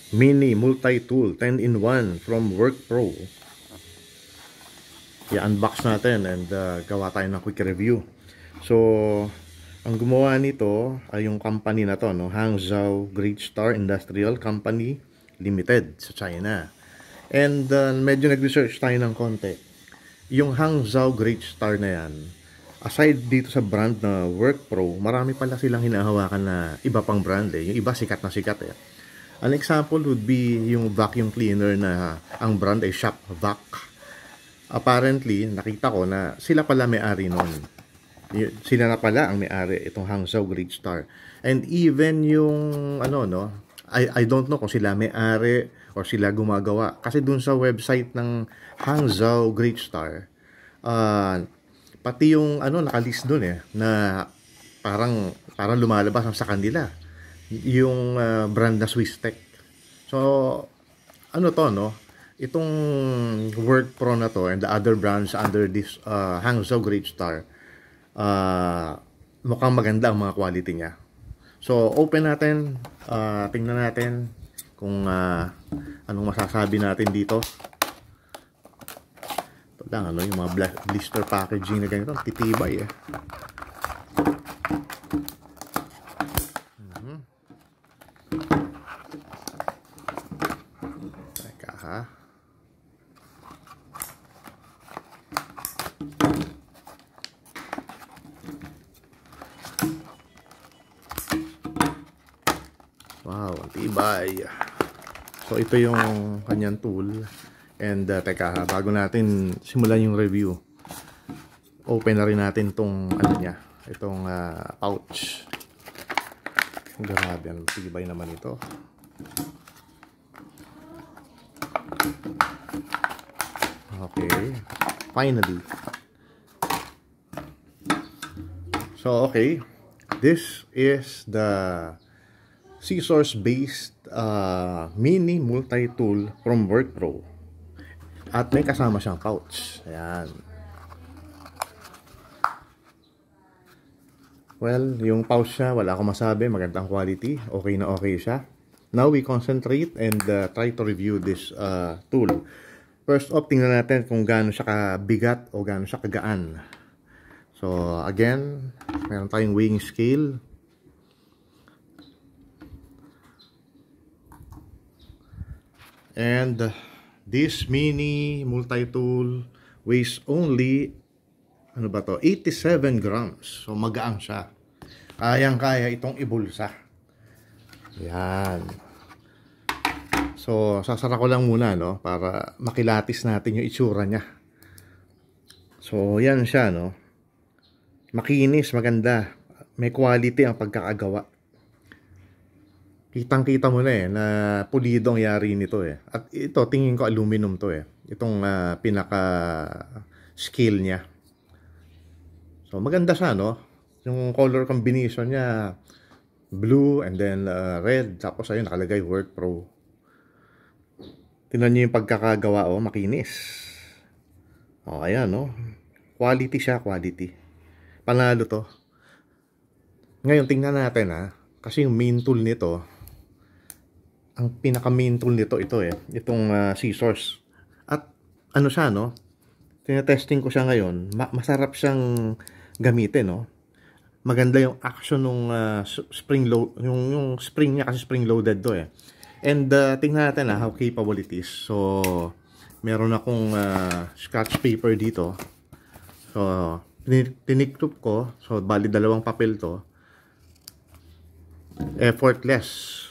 mini multi-tool 10-in-1 from WorkPro. I-unbox natin and gawa tayo ng quick review. So, ang gumawa nito ay yung company na to, no? Hangzhou Great Star Industrial Company Limited sa China. And medyo nag-research tayo ng konti. Yung Hangzhou Great Star na yan, aside dito sa brand na WorkPro, marami pala silang hinahawakan na iba pang brand eh. Yung iba sikat na sikat eh. An example would be yung vacuum cleaner na ang brand ay ShopVac. Apparently, nakita ko na sila pala may-ari nun. Sila na pala ang may-ari itong Hangzhou Great Star. And even yung I don't know kung sila may-ari or sila gumagawa. Kasi dun sa website ng Hangzhou Great Star, pati yung nakalist dun na parang lumalabas ang sa kanila yung brand na Swisstech. So itong WorkPro na to and the other brands under this Hangzhou Great Star, mukhang maganda ang mga quality niya. So open natin, tingnan natin kung anong masasabi natin dito. Ito lang yung mga blister packaging na ganito, titibay eh. Teka ha. Wow, ang tibay. So ito yung kanyang tool. And teka, bago natin simulan yung review, open na rin natin tong itong pouch. Grabe, ang tibay naman ito. Okay, finally. So okay, this is the scissors based mini multi-tool from WorkPro. At may kasama siyang pouch. Ayan. Well, yung pouch niya, wala akong masabi. Magandang quality. Okay na okay siya. Now we concentrate and try to review this tool. First off, tingnan natin kung gaano siya kabigat o gaano siya kagaan. So, again, meron tayong weighing scale. And this mini multi-tool weighs only 87 grams. So magaang siya. Kayang-kaya itong ibulsa. Yan. So sasara ko lang muna para makilatis natin yung itsura niya. So yan siya makinis, maganda. May quality ang pagkakagawa. Kitang-kita mo na na pulido ang yari nito At ito, tingin ko aluminum to Itong pinaka-scale niya. So, maganda siya, Yung color combination niya, blue and then red. Tapos, ayun, nakalagay WorkPro. Tingnan niyo yung pagkakagawa, makinis. Ayan, Quality siya, quality. Panalo to. Ngayon, tingnan natin, kasi yung main tool nito, ang pinaka main tool nito itong scissors. At siya tinetesting ko siya ngayon, masarap siyang gamitin Maganda yung action ng spring load, yung spring niya kasi spring loaded to And tingnan natin how capable it is. So meron akong scratch paper dito. So tiniklop ko, so bali dalawang papel to. Effortless.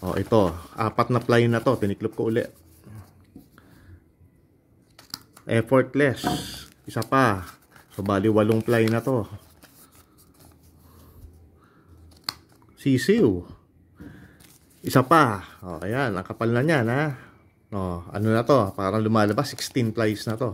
Ito, 4 na ply na to, tiniklop ko ulit. Effortless. Isa pa. So bali 8 ply na to. Sisiw. Isa pa. Ayan, ang kapal na niyan ano na to? Parang lumalabas 16 plies na to.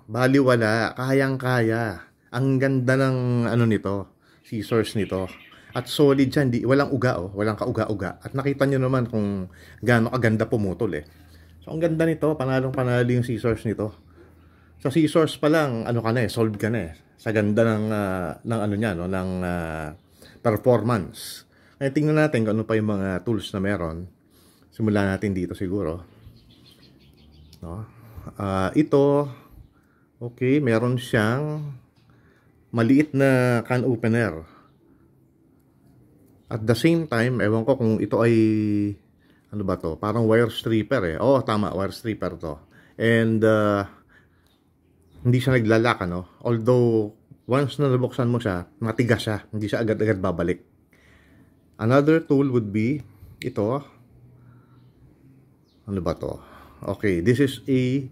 Bali wala, kayang-kaya. Ang ganda ng nito, scissors nito. At solid siya, walang uga walang kauga-uga. At nakita niyo naman kung gaano kaganda pumutol So ang ganda nito, panalong-panalo yung scissors nito. Sa scissors pa lang, solved ka na sa ganda ng ano niya, no, ng performance. Kaya tingnan natin kung ano pa yung mga tools na meron. Simulan natin dito siguro, no. Ito, okay, meron siyang maliit na can opener. At the same time, ewan ko kung ito ay ano ba to? Parang wire stripper eh. Oo, tama, wire stripper to. And hindi siya naglalak, ano? Although once na nabuksan mo siya, matigas siya. Hindi siya agad-agad babalik. Another tool would be ito. Ano ba to? Okay, this is a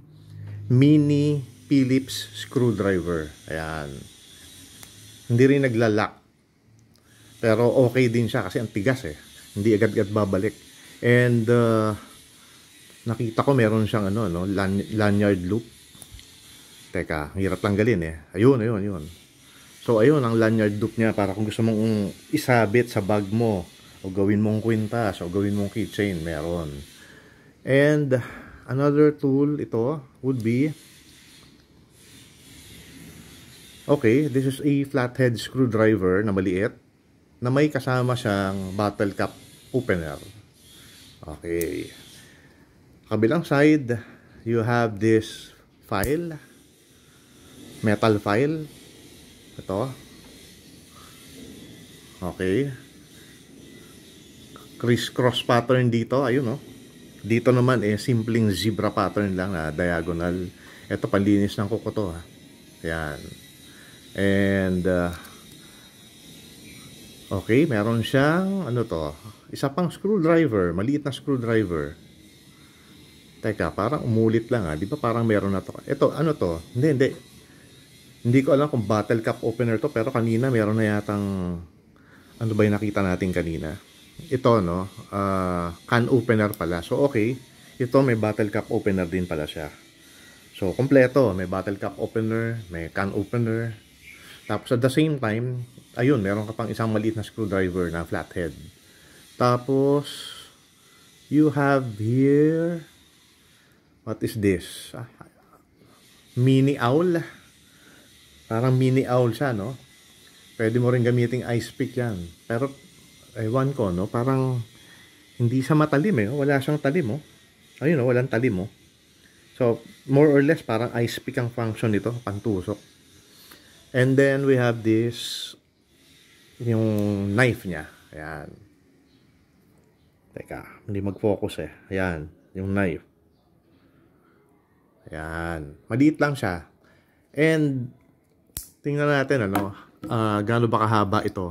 mini Phillips screwdriver. Ayan. Hindi rin naglalak. Pero okay din siya kasi ang tigas eh. Hindi agad-agad babalik. And nakita ko meron siyang ano, no, lanyard loop. Teka, hirap tanggalin eh. Ayun. So ayun ang lanyard loop niya para kung gusto mong isabit sa bag mo o gawin mong kwintas o gawin mong keychain, meron. And another tool ito would be, okay, this is a flathead screwdriver na maliit na may kasama siyang bottle cap opener. Okay. Kabilang side, you have this file, metal file. Ito. Okay. Criss-cross pattern dito, ayun, no. Dito naman eh simpleng zebra pattern lang na diagonal. Ito panlinis ng kuko to, ha. Ayan. And okay, meron siyang ano to, isa pang screwdriver, maliit na screwdriver. Teka, parang umulit lang, ha. Di ba parang meron na to? Ito, ano to? Hindi ko alam kung bottle cap opener to, pero kanina meron na yatang, ano ba yung nakita natin kanina? Ito, no, can opener pala. So okay, ito may bottle cap opener din pala siya. So kompleto, may bottle cap opener, may can opener. Tapos at the same time, ayun, meron ka pang isang maliit na screwdriver na flathead. Tapos you have here, what is this? Mini owl. Parang mini owl siya, no? Pwede mo rin gamiting ice pick yan. Pero ewan ko, no? Parang hindi siya matalim eh. Wala siyang talim, oh. Ayun, no? Walang talim, oh. So, more or less, parang ice pick ang function nito. Pantusok. And then, we have this, yung knife niya. Ayan. Teka, hindi mag-focus eh. Ayan, yung knife. Ayan. Maliit lang siya. And, tingnan natin, ano, gaano ba kahaba ito.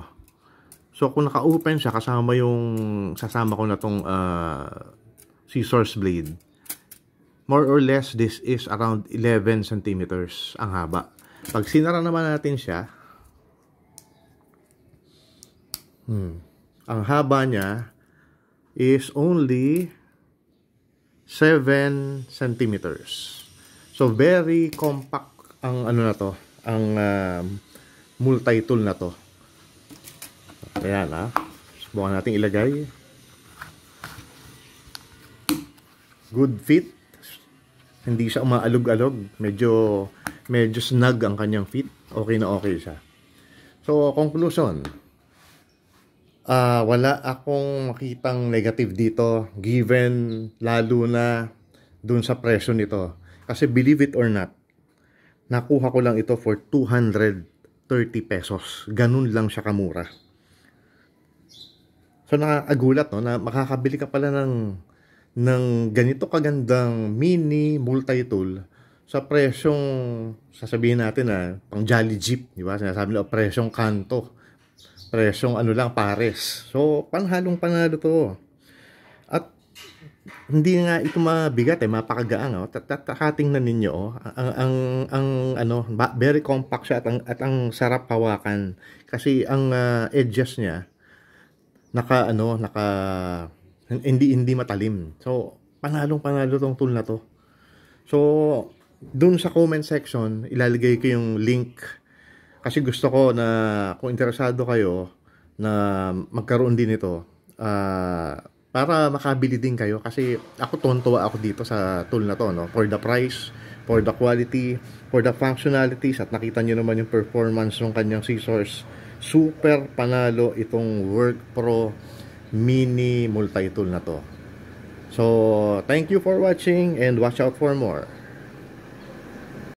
So, kung naka-open siya, sasama ko na tong scissors blade. More or less, this is around 11 centimeters ang haba. Pag sinara naman natin siya, ang haba niya is only 7 centimeters. So, very compact ang ano na to, ang multi-tool na to. Ayan, ha. Subukan natin ilagay. Good fit. Hindi siya umaalog-alog. Medyo snug ang kanyang fit. Okay na okay siya. So, conclusion. Wala akong makitang negative dito. Given, lalo na dun sa presyo nito. Kasi believe it or not, nakuha ko lang ito for 230 pesos. Ganun lang siya kamura. So nakakagulat, no, na makakabili ka pala ng ganito kagandang mini multi-tool sa presyong, sasabihin natin na pang Jolly Jeep, di ba? Sinasabi nila presyong kanto. Presyong ano lang, pares. So panhalong panalo to. At hindi nga ito mabigat eh, mapakagaan, oh. Takatingnan ninyo, oh. Ang ano, very compact siya at ang sarap hawakan kasi ang edges niya hindi matalim. So, panalo tong tool na to. So, dun sa comment section, ilalagay ko yung link kasi gusto ko na kung interesado kayo na magkaroon din ito, para makabili din kayo kasi ako tontuwa ako dito sa tool na to, no? For the price, for the quality, for the functionalities, at nakita nyo naman yung performance ng kanyang scissors. Super panalo itong Work Pro Mini Multi-Tool na to. So, thank you for watching and watch out for more.